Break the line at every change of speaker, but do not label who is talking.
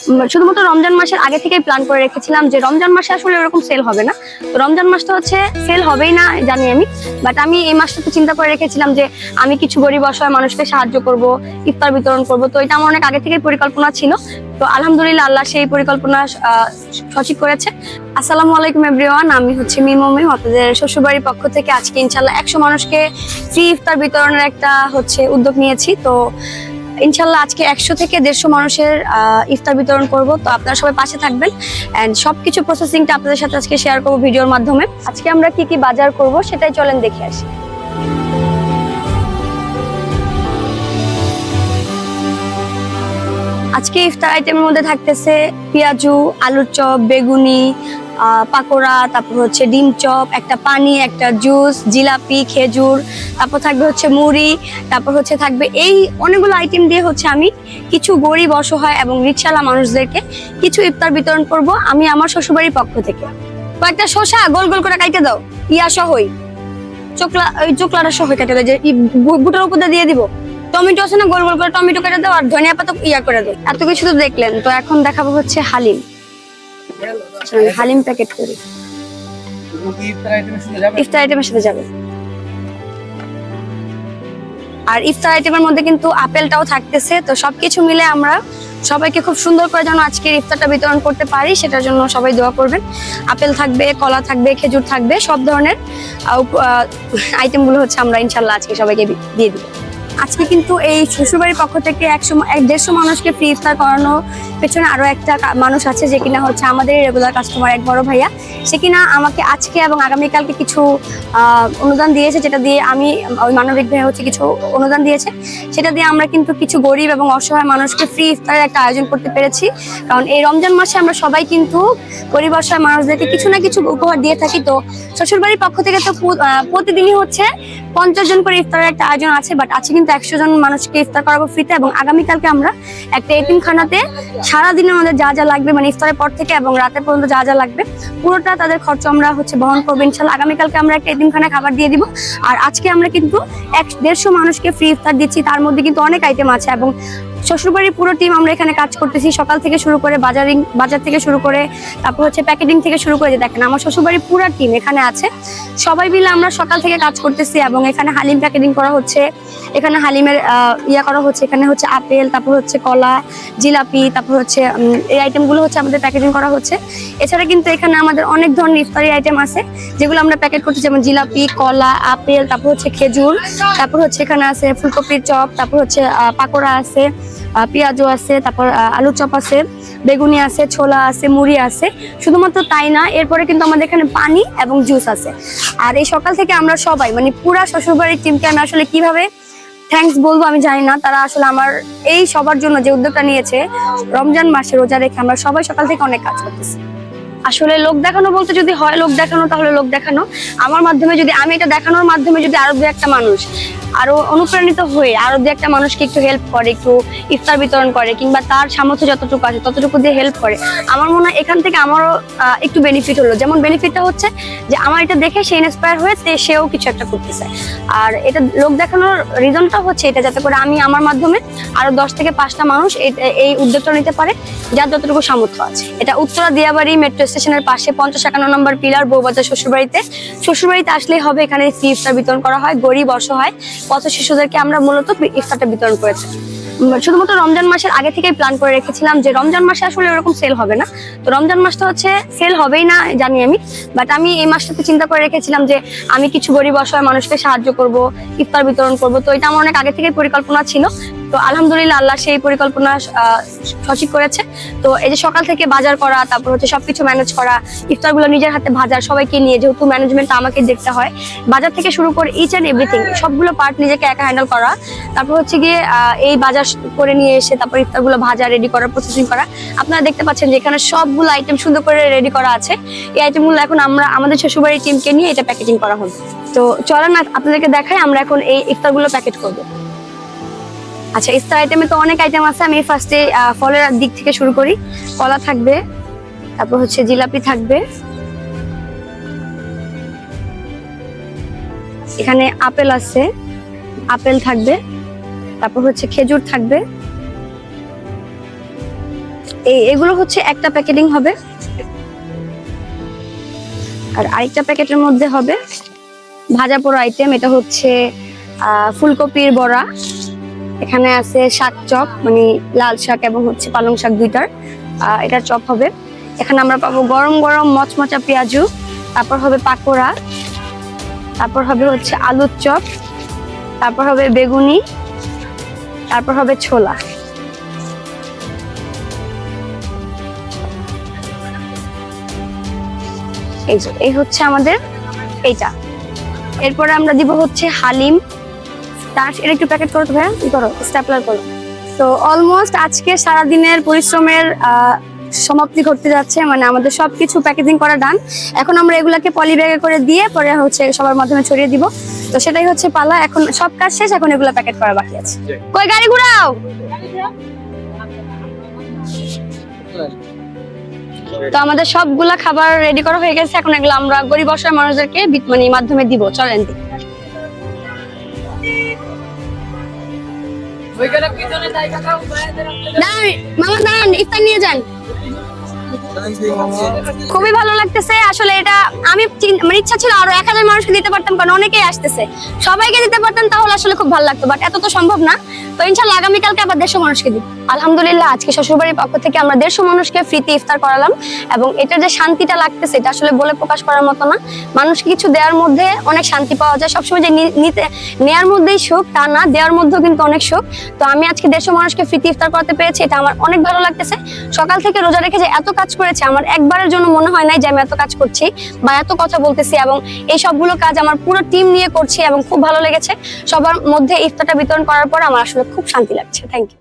শুধুমাত্র রমজান মাসের আগে থেকেই প্ল্যান করে রেখেছিলাম যে রমজান মাসে আসলে এরকম সেল হবে না। তো রমজান মাসটা হচ্ছে সেল হবেই না জানি আমি, বাট আমি এই মাসটাতে চিন্তা করে রেখেছিলাম যে আমি কিছু গরিব অসহায় মানুষকে সাহায্য করব, ইফতার বিতরণ করব। তো এটা আমার অনেক আগে থেকেই পরিকল্পনা ছিল। তো আলহামদুলিল্লাহ আল্লাহ সেই পরিকল্পনা সঠিক করেছে। আসসালামু আলাইকুম এভরিওয়ান, আমি হচ্ছে মিমমি, আপনাদের শ্বশুরবাড়ির পক্ষ থেকে আজকে ইনশাল্লাহ 100 মানুষকে ফ্রি ইফতার বিতরণের একটা উদ্যোগ নিয়েছি। তো ইনশাল্লাহ আজকে 100 থেকে 150 মানুষের ইফতার বিতরণ করব। তো আপনারা সবাই পাশে থাকবেন এন্ড সবকিছু প্রসেসিংটা আপনাদের সাথে আজকে শেয়ার করব ভিডিওর মাধ্যমে। আজকে আমরা কি কি বাজার করব সেটাই চলেন দেখে আসি। আজকে ইফতার আইটেমের মধ্যে থাকতেছে পেঁয়াজু, আলুর চপ, বেগুনি, পাকোড়া, তারপর হচ্ছে ডিম চপ, একটা পানি, একটা জুস, জিলাপি, খেজুর, তারপর থাকবে হচ্ছে মুড়ি, তারপর হচ্ছে থাকবে এই অনেকগুলো আইটেম দিয়ে হচ্ছে আমি কিছু গরিব অসহায় এবং রিকশাওয়ালা মানুষদেরকে কিছু ইফতার বিতরণ করব আমি আমার শ্বশুরবাড়ির পক্ষ থেকে। কয়েকটা শসা গোল গোল করে কাটে দাও, ইয়া সহই ওই চোকলাটা সহ কেটে দাও, যে বুটের উপর দিয়ে দিব। টমেটো আছে না, গোল গোল করে টমেটো কেটে দাও, আর ধনিয়া পাতা ইয়া করে দাও। এত কিছু তো দেখলেন, তো এখন দেখাবো হচ্ছে হালিম। হালিম প্যাকেট করি, ইফতার আইটেমের সাথে যাবে। আর ইফতার আইটেমের মধ্যে কিন্তু আপেলটাও থাকতেছে। তো সবকিছু মিলে আমরা সবাইকে খুব সুন্দর করে যেন আজকের ইফতারটা বিতরণ করতে পারি, সেটার জন্য সবাই দোয়া করবেন। আপেল থাকবে, কলা থাকবে, খেজুর থাকবে, সব ধরনের আইটেমগুলো হচ্ছে আমরা ইনশাল্লাহ আজকে সবাইকে দিয়ে দিব। আজকে কিন্তু এই শ্বশুরবাড়ির পক্ষ থেকে 150 মানুষকে ফ্রি ইফতার করানো পেছনে আরো একটা মানুষ আছে, যে কিনা হচ্ছে আমাদের রেগুলার কাস্টমার, এক বড় ভাইয়া। সে কিনা আমাকে আজকে এবং আগামীকালকে কিছু অনুদান দিয়েছে, যেটা দিয়ে আমি ওই মানবিক ভাইয়া হচ্ছে কিছু অনুদান দিয়েছে, সেটা দিয়ে আমরা কিন্তু কিছু গরিব এবং অসহায় মানুষকে ফ্রি ইফতারের একটা আয়োজন করতে পেরেছি। কারণ এই রমজান মাসে আমরা সবাই কিন্তু গরিব অসহায় মানুষদেরকে কিছু না কিছু উপহার দিয়ে থাকি। তো শ্বশুরবাড়ির পক্ষ থেকে তো প্রতিদিনই হচ্ছে 50 জন করে ইফতারের একটা আয়োজন আছে, বাট আজকে কিন্তু 100 জন মানুষকে ইফতার করাবো ফ্রিতে। এবং আগামীকালকে আমরা একটা এতিমখানাতে সারাদিনের আমাদের যা যা লাগবে, মানে ইফতারের পর থেকে এবং রাতের পর্যন্ত যা যা লাগবে পুরোটা তাদের খরচ আমরা হচ্ছে বহন করবো ইনশাল্লাহ। আগামীকালকে আমরা একটা এতিমখানা খাবার দিয়ে দিব। আর আজকে আমরা কিন্তু 150 মানুষকে ফ্রি ইফতার দিচ্ছি। তার মধ্যে কিন্তু অনেক আইটেম আছে এবং শ্বশুরবাড়ির পুরো টিম আমরা এখানে কাজ করতেছি, সকাল থেকে শুরু করে বাজার থেকে শুরু করে তারপর হচ্ছে প্যাকেটিং থেকে শুরু করে। যে দেখেন আমার শ্বশুরবাড়ির পুরো টিম এখানে আছে, সবাই মিলে আমরা সকাল থেকে কাজ করতেছি। এবং এখানে হালিম প্যাকেটিং করা হচ্ছে, এখানে হালিমের ইয়া করা হচ্ছে, এখানে হচ্ছে আপেল, তারপর হচ্ছে কলা, জিলাপি, তারপর হচ্ছে এই আইটেমগুলো হচ্ছে আমাদের প্যাকেটিং করা হচ্ছে। এছাড়া কিন্তু এখানে আমাদের অনেক ধরনের ইফতারি আইটেম আছে যেগুলো আমরা প্যাকেট করতেছি, যেমন জিলাপি, কলা, আপেল, তারপর হচ্ছে খেজুর, তারপর হচ্ছে এখানে আছে ফুলকপির চপ, তারপর হচ্ছে পাকোড়া আছে, পেঁয়াজু আছে, তারপর আলুর চপ আছে, বেগুনি আছে, ছোলা আছে, মুড়ি আছে। শুধুমাত্র তাই না, এরপরে কিন্তু আমাদের এখানে পানি এবং জুস আছে। আর এই সকাল থেকে আমরা সবাই মানে পুরা শ্বশুরবাড়ির টিমকে আমি আসলে কিভাবে থ্যাঙ্কস বলবো আমি জানি না। তারা আসলে আমার এই সবার জন্য যে উদ্যোগটা নিয়েছে, রমজান মাসে রোজা রেখে আমরা সবাই সকাল থেকে অনেক কাজ করতেছি। আসলে লোক দেখানো বলতে যদি হয় লোক দেখানো, তাহলে লোক দেখানো আমার মাধ্যমে, যদি আমি এটা দেখানোর মাধ্যমে যদি আরো দু একটা মানুষ আরো অনুপ্রাণিত হয়ে আরো দু একটা মানুষকে একটু হেল্প করে, একটু ইফতার বিতরণ করে, কিংবা তার সামর্থ্য যতটুকু আছে ততটুকু দিয়ে হেল্প করে, আমার মনে হয় এখান থেকে আমারও একটু বেনিফিট হলো। যেমন বেনিফিটটা হচ্ছে যে আমার এটা দেখে সে ইন্সপায়ার হয়ে সেও কিছু একটা করতে চায়। আর এটা লোক দেখানোর রিজনটা হচ্ছে এটা, যাতে করে আমি আমার মাধ্যমে আরো 10 থেকে 5টা মানুষ এই উদ্যোগটা নিতে পারে, যার যতটুকু সামর্থ্য আছে। এটা উত্তরা দিয়াবাড়ি মেট্রো স্টেশনের পাশে 50-51 নম্বর পিলার, বউবাজার শ্বশুরবাড়িতে আসলেই হবে। এখানে ফ্রি ইফতার বিতরণ করা হয় গরিব অসহায় পথ শিশুদেরকে আমরা মূলত ইফতারটা বিতরণ করে থাকি। শুধুমাত্র রমজান মাসের আগে থেকেই প্ল্যান করে রেখেছিলাম যে রমজান মাসে আসলে এরকম সেল হবে না। তো রমজান মাসটা হচ্ছে সেল হবেই না জানি আমি, বাট আমি এই মাসটাতে চিন্তা করে রেখেছিলাম যে আমি কিছু গরিব অসহায় মানুষকে সাহায্য করব, ইফতার বিতরণ করব। তো এটা আমার অনেক আগে থেকেই পরিকল্পনা ছিল। তো আলহামদুলিল্লাহ আল্লাহ সেই পরিকল্পনা সঠিক করেছে। তো এই যে সকাল থেকে বাজার করা, তারপর হচ্ছে সবকিছু ম্যানেজ করা, ইফতারগুলো নিজের হাতে ভাজা, সবাইকে নিয়ে, যেহেতু ম্যানেজমেন্ট আমাকে দেখতে হয়, বাজার থেকে শুরু করে ইচ অ্যান্ড এভরিথিং সবগুলো পার্ট নিজেকে একা হ্যান্ডেল করা। তারপর হচ্ছে গিয়ে এই বাজার করে নিয়ে এসে তারপর ইফতারগুলো ভাজা, রেডি করা, প্রসেসিং করা। আপনারা দেখতে পাচ্ছেন যে এখানে সবগুলো আইটেম সুন্দর করে রেডি করা আছে। এই আইটেমগুলো এখন আমরা আমাদের শ্বশুরবাড়ির টিমকে নিয়ে এটা প্যাকেজিং করা হবে। তো চলেন আপনাদেরকে দেখাই আমরা এখন এই ইফতারগুলো প্যাকেট করবো। আচ্ছা, ইফতার আইটেমে তো অনেক আইটেম আছে। আমি ফার্স্টে ফলের দিক থেকে শুরু করি। কলা থাকবে, তারপর হচ্ছে জিলাপি থাকবে, এখানে আপেল আছে, আপেল থাকবে, তারপর হচ্ছে খেজুর থাকবে, এগুলো হচ্ছে একটা প্যাকেটিং হবে, আর আরেকটা প্যাকেটের মধ্যে হবে ভাজা পোড়া আইটেম। এটা হচ্ছে ফুলকপির বড়া, এখানে আছে শাক চপ, মানে লাল শাক এবং হচ্ছে পালং শাক দুইটার এটার চপ হবে। এখানে আমরা পাবো গরম গরম মচমচা পেঁয়াজু, তারপর হবে পাকোড়া, তারপর হবে হচ্ছে আলুর চপ, তারপর হবে বেগুনি, তারপর হবে ছোলা। এই হচ্ছে আমাদের এইটা। এরপরে আমরা দিব হচ্ছে হালিম, তার এটা একটু প্যাকেট করো ভাইয়া, ই করো, স্ট্যাপলার করো। তো অলমোস্ট আজকে সারাদিনের পরিশ্রমের সমাপ্তি ঘটতে যাচ্ছে, মানে আমাদের সবকিছু প্যাকেজিং করা ডান। এখন আমরা এগুলাকে পলি ব্যাগে করে দিয়ে পরে হচ্ছে সবার মাধ্যমে ছড়িয়ে দিব। তো সেটাই হচ্ছে পালা, এখন সব কাজ শেষ, এখন এগুলা প্যাকেট করা বাকি আছে। কই গাড়ি ঘুরাও। তো আমাদের সবগুলা খাবার রেডি করা হয়ে গেছে, এখন এগুলো আমরা গরিব অসহায় মানুষদেরকে মানে মাধ্যমে দিব। চলেন মামা দাঁড়ান, ইফতার নিয়ে যান। খুবই ভালো লাগতেছে আসলে, এটা আমি মানে ইচ্ছা ছিল আরো 1000 মানুষকে দিতে পারতাম, কারণ অনেকেই আসতেছে, সবাইকে দিতে পারতাম তাহলে আসলে খুব ভালো লাগতো, বাট এত তো সম্ভব না। তো ইনশাআল্লাহ আগামীকালকে আবার 150 মানুষকে দিব। আলহামদুলিল্লাহ আজকে শ্বশুরবাড়ির পক্ষ থেকে আমরা 150 মানুষকে ফ্রিতে ইফতার করালাম, এবং এটা যে শান্তিটা লাগতেছে এটা আসলে বলে প্রকাশ করার মতো না। মানুষকে কিছু দেওয়ার মধ্যে অনেক শান্তি পাওয়া যায়, সবসময় যে নিতে নেয়ার মধ্যেই সুখ তা না, দেওয়ার মধ্যেও কিন্তু অনেক সুখ। তো আমি আজকে 150 মানুষকে ফ্রিতে ইফতার করাতে পেরেছি, এটা আমার অনেক ভালো লাগতেছে। সকাল থেকে রোজা রেখে যে এত কাজ করেছে, আমার একবারের জন্য মনে হয় নাই যে আমি এত কাজ করছি বা এত কথা বলতেছি, এবং এই সবগুলো কাজ আমার পুরো টিম নিয়ে করছি এবং খুব ভালো লেগেছে। সবার মধ্যে ইফতারটা বিতরণ করার পর আমার আসলে খুব শান্তি লাগছে। Thank you.